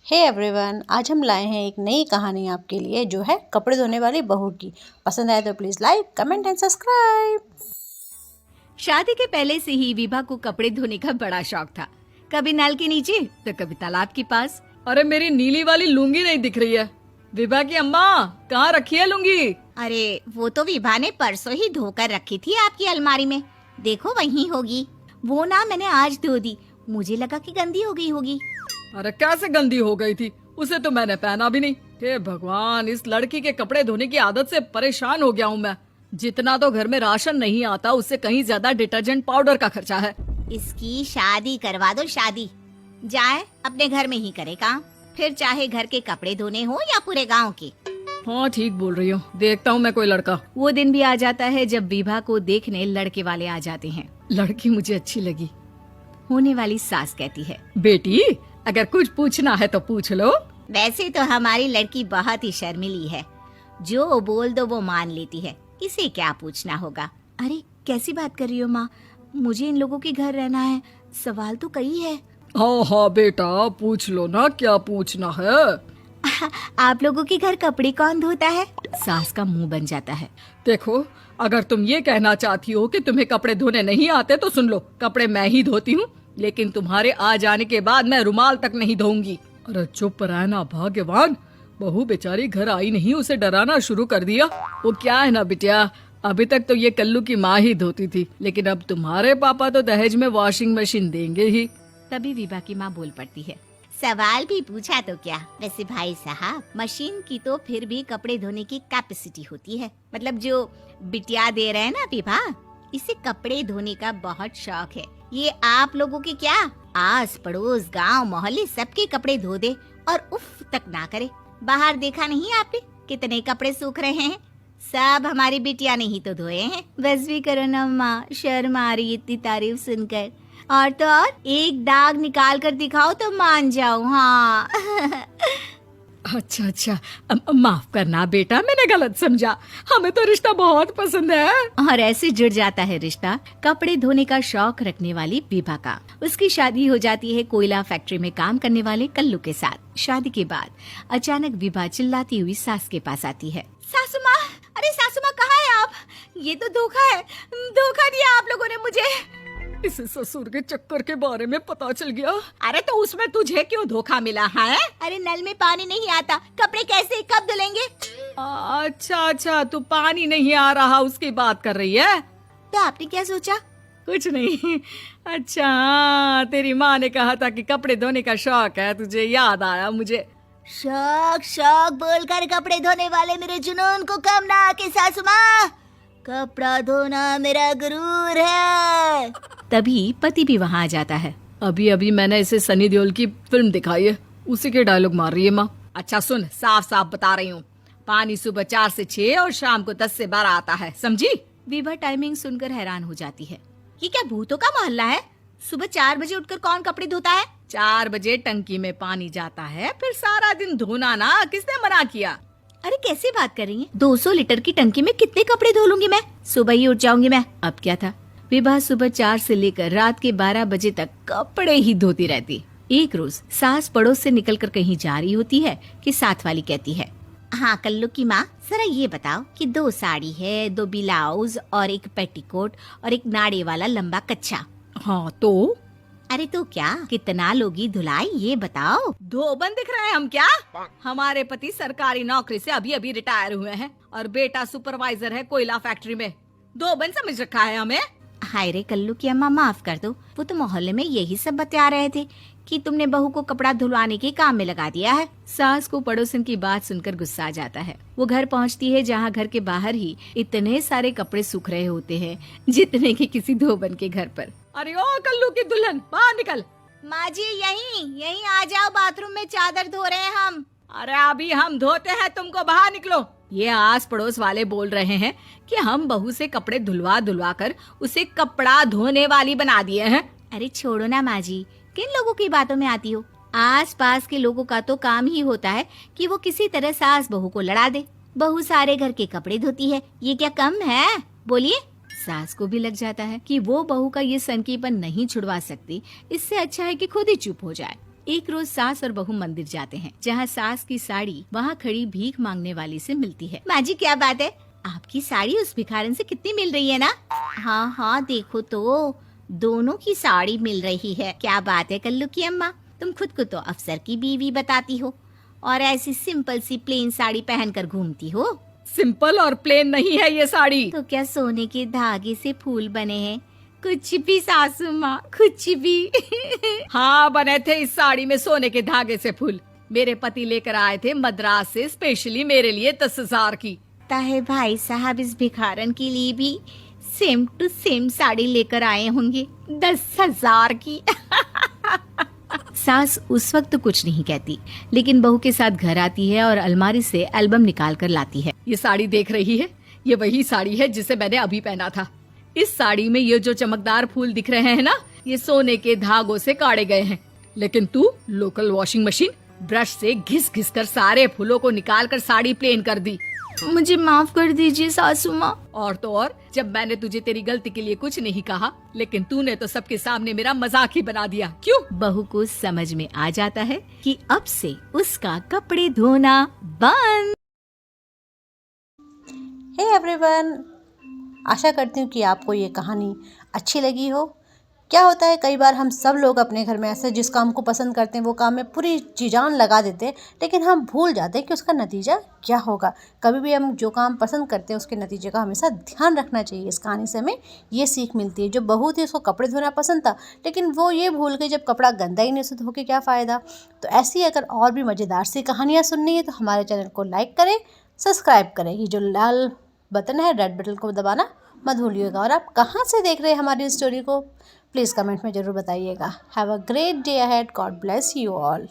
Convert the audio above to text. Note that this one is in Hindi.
हे एवरीवन, आज हम लाए हैं एक नई कहानी आपके लिए जो है कपड़े धोने वाली बहू की। पसंद आए तो please like, comment and subscribe. शादी के पहले से ही विभा को कपड़े धोने का बड़ा शौक था। कभी नल के नीचे तो कभी तालाब के पास। अरे मेरी नीली वाली लुंगी नहीं दिख रही है। विभा की अम्मा, कहाँ रखी है लुंगी? अरे वो तो विभा ने परसों ही धोकर रखी थी आपकी अलमारी में। देखो वहीं होगी। वो ना मैंने आज धो दी, मुझे लगा कि गंदी हो गई होगी। अरे कैसे गंदी हो गई थी? उसे तो मैंने पहना भी नहीं। हे भगवान, इस लड़की के कपड़े धोने की आदत से परेशान हो गया हूँ मैं। जितना तो घर में राशन नहीं आता, उससे कहीं ज्यादा डिटर्जेंट पाउडर का खर्चा है। इसकी शादी करवा दो, शादी। जाए अपने घर में ही करे काम, फिर चाहे घर के कपड़े धोने हो या पूरे गांव के। हाँ ठीक बोल रही हो, देखता हूँ मैं कोई लड़का। वो दिन भी आ जाता है जब विभा को देखने लड़के वाले आ जाते हैं। लड़की मुझे अच्छी लगी। होने वाली सास कहती है, बेटी अगर कुछ पूछना है तो पूछ लो। वैसे तो हमारी लड़की बहुत ही शर्मीली है, जो बोल दो वो मान लेती है, इसे क्या पूछना होगा। अरे कैसी बात कर रही हो माँ, मुझे इन लोगों के घर रहना है, सवाल तो कई है। हाँ हाँ बेटा, पूछ लो ना, क्या पूछना है। आप लोगों के घर कपड़े कौन धोता है? सास का मुंह बन जाता है। देखो, अगर तुम ये कहना चाहती हो कि तुम्हें कपड़े धोने नहीं आते तो सुन लो, कपड़े मैं ही धोती हूँ, लेकिन तुम्हारे आ जाने के बाद मैं रुमाल तक नहीं धोऊंगी। अरे चुप रहना भाग्यवान, बहू बेचारी घर आई नहीं, उसे डराना शुरू कर दिया। वो क्या है ना बिटिया, अभी तक तो ये कल्लू की माँ ही धोती थी, लेकिन अब तुम्हारे पापा तो दहेज में वॉशिंग मशीन देंगे ही। तभी विभा की माँ बोल पड़ती है, सवाल भी पूछा तो क्या। वैसे भाई साहब, मशीन की तो फिर भी कपड़े धोने की कैपेसिटी होती है। मतलब जो बिटिया दे रहे हैं ना विभा, इसे कपड़े धोने का बहुत शौक है। ये आप लोगों के क्या, आस पड़ोस गांव मोहल्ले सबके कपड़े धो दे और उफ तक ना करे। बाहर देखा नहीं आपने कितने कपड़े सूख रहे हैं? सब हमारी बिटिया ने ही तो धोए हैं। बस भी करो ना माँ, शर्म आ रही इतनी तारीफ सुनकर। और तो और एक दाग निकाल कर दिखाओ तो मान जाओ। हाँ अच्छा, माफ करना बेटा, मैंने गलत समझा। हमें तो रिश्ता बहुत पसंद है। और ऐसे जुड़ जाता है रिश्ता कपड़े धोने का शौक रखने वाली विभा का। उसकी शादी हो जाती है कोयला फैक्ट्री में काम करने वाले कल्लू के साथ। शादी के बाद अचानक विभा चिल्लाती हुई सास के पास आती है। सासू माँ, अरे सासू माँ कहाँ है आप? ये तो धोखा है, धोखा दिया आप लोगों ने मुझे। इसे ससुर के चक्कर के बारे में पता चल गया। अरे तो उसमें तुझे क्यों धोखा मिला है? अरे नल में पानी नहीं आता, कपड़े कैसे कब धुलेंगे? अच्छा, तू पानी नहीं आ रहा उसकी बात कर रही है। तो आपने क्या सोचा? कुछ नहीं। अच्छा हाँ, तेरी माँ ने कहा था कि कपड़े धोने का शौक है तुझे, याद आया मुझे। शौक बोलकर कपड़े धोने वाले मेरे जुनून को कम ना आके सासू माँ, कपड़ा धोना मेरा गुरूर है। तभी पति भी वहाँ आ जाता है। अभी मैंने इसे सनी देओल की फिल्म दिखाई है, उसी के डायलॉग मार रही है माँ। अच्छा सुन, साफ साफ बता रही हूँ, पानी सुबह 4 से 6 और शाम को 10 से 12 आता है, समझी? विभा टाइमिंग सुनकर हैरान हो जाती है। ये क्या भूतों का मोहल्ला है? सुबह 4 बजे उठकर कौन कपड़े धोता है? 4 बजे टंकी में पानी जाता है, फिर सारा दिन धोना ना, किसने मना किया? अरे कैसे बात कर रही हैं? 200 लीटर की टंकी में कितने कपड़े धो लूंगी मैं? सुबह ही उठ जाऊंगी मैं। अब क्या था, विभा सुबह 4 से लेकर रात के 12 बजे तक कपड़े ही धोती रहती। एक रोज सास पड़ोस से निकलकर कहीं जा रही होती है कि साथ वाली कहती है, हाँ कल्लू की माँ, जरा ये बताओ कि 2 साड़ी है, 2 ब्लाउज और एक पेटीकोट और एक नाड़े वाला लंबा कच्छा। हाँ तो? अरे तो क्या, कितना लोगी धुलाई ये बताओ। धोबन दिख रहे हैं हम क्या? हमारे पति सरकारी नौकरी से अभी रिटायर हुए हैं और बेटा सुपरवाइजर है कोयला फैक्ट्री में। धोबन समझ रखा है हमें? हाय रे कल्लू की अम्मा, माफ कर दो। वो तो मोहल्ले में यही सब बता रहे थे कि तुमने बहू को कपड़ा धुलवाने के काम में लगा दिया है। सास को पड़ोसन की बात सुनकर गुस्सा आ जाता है। वो घर पहुंचती है जहां घर के बाहर ही इतने सारे कपड़े सूख रहे होते हैं जितने कि किसी धोबन के घर पर। अरे ओ कल्लू की दुल्हन, बाहर निकल। माँ जी यहीं आ जाओ, बाथरूम में चादर धो रहे हैं हम। अरे अभी हम धोते हैं, तुमको बाहर निकलो। ये आस पड़ोस वाले बोल रहे हैं कि हम बहू से कपड़े धुलवा कर उसे कपड़ा धोने वाली बना दिए हैं। अरे छोड़ो ना माँ जी, किन लोगों की बातों में आती हो? आस पास के लोगों का तो काम ही होता है कि वो किसी तरह सास बहू को लड़ा दे। बहू सारे घर के कपड़े धोती है, ये क्या कम है? बोलिए। सास को भी लग जाता है कि वो बहू का ये सनकीपन नहीं छुड़वा सकती, इससे अच्छा है कि खुद ही चुप हो जाए। एक रोज सास और बहू मंदिर जाते हैं, जहाँ सास की साड़ी वहाँ खड़ी भीख मांगने वाली से मिलती है। माँ जी क्या बात है, आपकी साड़ी उस भिखारन से कितनी मिल रही है ना? हाँ हाँ देखो तो दोनों की साड़ी मिल रही है। क्या बात है कल्लू की अम्मा, तुम खुद को तो अफसर की बीवी बताती हो और ऐसी सिंपल सी प्लेन साड़ी पहनकर घूमती हो। सिंपल और प्लेन नहीं है ये साड़ी। तो क्या सोने के धागे से फूल बने हैं? कुछ भी सासू माँ, कुछ भी। हाँ बने थे इस साड़ी में सोने के धागे से फूल। मेरे पति लेकर आए थे मद्रास से स्पेशली मेरे लिए 10,000 की। ताहे भाई साहब इस भिखारन के लिए भी सेम टू सेम साड़ी लेकर आए होंगे 10,000 की। सास उस वक्त तो कुछ नहीं कहती, लेकिन बहू के साथ घर आती है और अलमारी से एल्बम निकाल कर लाती है। ये साड़ी देख रही है, ये वही साड़ी है जिसे मैंने अभी पहना था। इस साड़ी में ये जो चमकदार फूल दिख रहे हैं ना, ये सोने के धागों से काटे गए हैं। लेकिन तू लोकल वॉशिंग मशीन ब्रश से घिस घिस कर सारे फूलों को निकाल कर साड़ी प्लेन कर दी। मुझे माफ कर दीजिए सासू माँ। और तो और, जब मैंने तुझे तेरी गलती के लिए कुछ नहीं कहा, लेकिन तूने तो सबके सामने मेरा मजाक ही बना दिया। क्यों? बहू को समझ में आ जाता है कि अब से उसका कपड़े धोना बंद। हे एवरीवन, आशा करती हूँ कि आपको ये कहानी अच्छी लगी हो। क्या होता है कई बार हम सब लोग अपने घर में ऐसे जिस काम को पसंद करते हैं वो काम में पूरी जी जान लगा देते हैं, लेकिन हम भूल जाते हैं कि उसका नतीजा क्या होगा। कभी भी हम जो काम पसंद करते हैं उसके नतीजे का हमेशा ध्यान रखना चाहिए। इस कहानी से हमें ये सीख मिलती है। जो बहू थी उसको कपड़े धोना पसंद था, लेकिन वो ये भूल गई जब कपड़ा गंदा ही नहीं उसे धो के क्या फ़ायदा। तो ऐसी अगर और भी मज़ेदार सी कहानियाँ सुननी है तो हमारे चैनल को लाइक करें, सब्सक्राइब करें। ये जो लाल बटन है, रेड बटन को दबाना मत भूलिएगा। और आप कहाँ से देख रहे हैं हमारी स्टोरी को, प्लीज़ कमेंट में ज़रूर बताइएगा। Have a great day ahead. God bless you all.